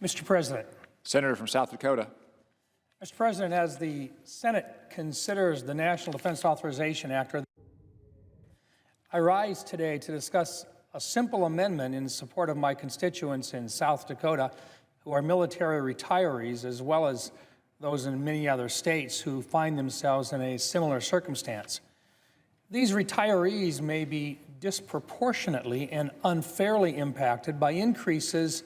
Mr. President. Senator from South Dakota. Mr. President, as the Senate considers the National Defense Authorization Act, I rise today to discuss a simple amendment in support of my constituents in South Dakota who are military retirees, as well as those in many other states who find themselves in a similar circumstance. These retirees may be disproportionately and unfairly impacted by increases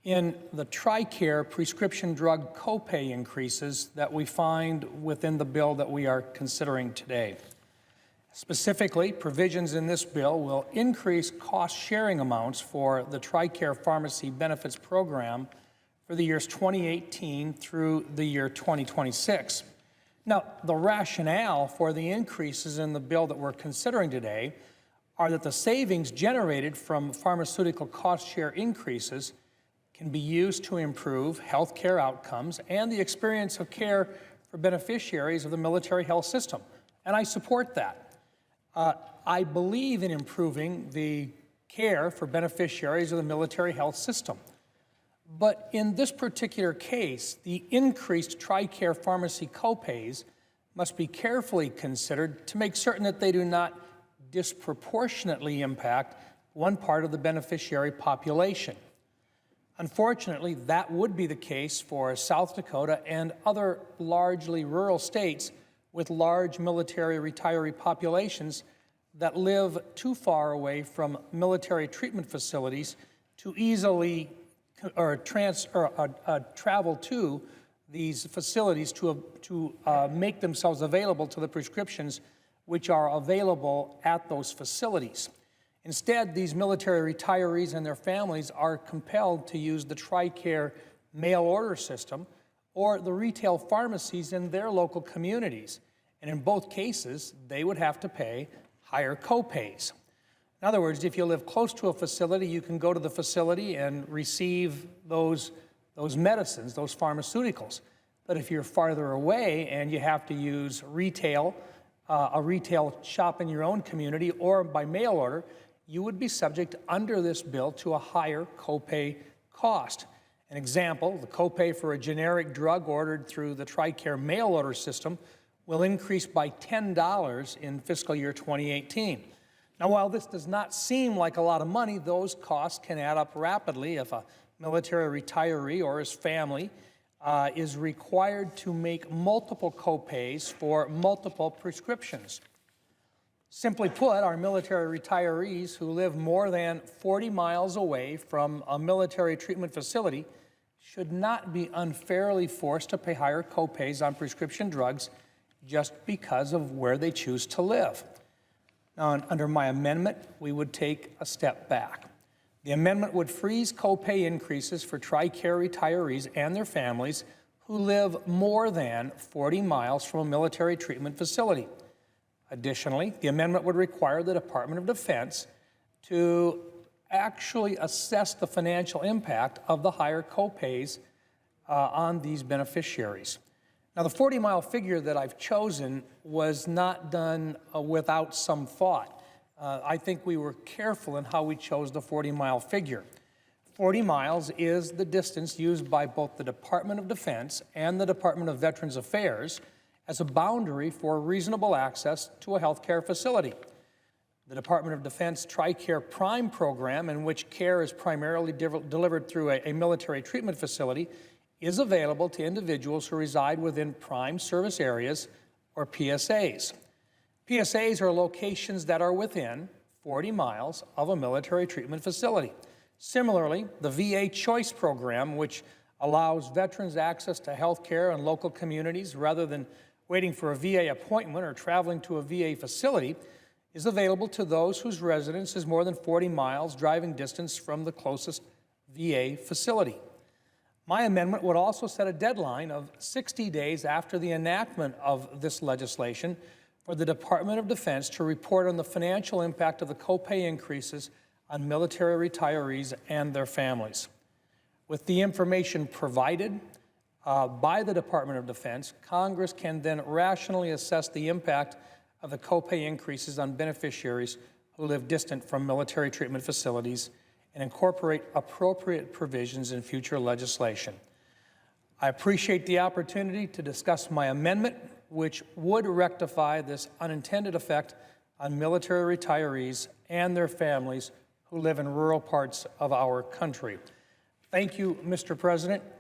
in the TRICARE prescription drug copay increases that we find within the bill that we are considering today. Specifically, provisions in this bill will increase cost-sharing amounts for the TRICARE Pharmacy Benefits Program for the years 2018 through the year 2026. Now, the rationale for the increases in the bill that we're considering today are that the savings generated from pharmaceutical cost-share increases can be used to improve health care outcomes and the experience of care for beneficiaries of the military health system, and I support that. I believe in improving the care for beneficiaries of the military health system. But in this particular case, the increased TRICARE pharmacy copays must be carefully considered to make certain that they do not disproportionately impact one part of the beneficiary population. Unfortunately, that would be the case for South Dakota and other largely rural states with large military retiree populations that live too far away from military treatment facilities to easily travel to these facilities to make themselves available to the prescriptions which are available at those facilities. Instead, these military retirees and their families are compelled to use the TRICARE mail order system or the retail pharmacies in their local communities. And in both cases, they would have to pay higher copays. In other words, if you live close to a facility, you can go to the facility and receive those medicines, those pharmaceuticals. But if you're farther away and you have to use a retail shop in your own community or by mail order, you would be subject under this bill to a higher copay cost. An example, the copay for a generic drug ordered through the TRICARE mail order system will increase by $10 in fiscal year 2018. Now, while this does not seem like a lot of money, those costs can add up rapidly if a military retiree or his family is required to make multiple copays for multiple prescriptions. Simply put, our military retirees who live more than 40 miles away from a military treatment facility should not be unfairly forced to pay higher copays on prescription drugs just because of where they choose to live. Now, under my amendment, we would take a step back. The amendment would freeze copay increases for TRICARE retirees and their families who live more than 40 miles from a military treatment facility. Additionally, the amendment would require the Department of Defense to actually assess the financial impact of the higher copays on these beneficiaries. Now, the 40-mile figure that I've chosen was not done without some thought. I think we were careful in how we chose the 40-mile figure. 40 miles is the distance used by both the Department of Defense and the Department of Veterans Affairs as a boundary for reasonable access to a health care facility. The Department of Defense TRICARE Prime program, in which care is primarily delivered through a military treatment facility, is available to individuals who reside within prime service areas or PSAs. PSAs are locations that are within 40 miles of a military treatment facility. Similarly, the VA Choice program, which allows veterans access to health care in local communities rather than waiting for a VA appointment or traveling to a VA facility, is available to those whose residence is more than 40 miles driving distance from the closest VA facility. My amendment would also set a deadline of 60 days after the enactment of this legislation for the Department of Defense to report on the financial impact of the copay increases on military retirees and their families. With the information provided by the Department of Defense, Congress can then rationally assess the impact of the copay increases on beneficiaries who live distant from military treatment facilities and incorporate appropriate provisions in future legislation. I appreciate the opportunity to discuss my amendment, which would rectify this unintended effect on military retirees and their families who live in rural parts of our country. Thank you, Mr. President.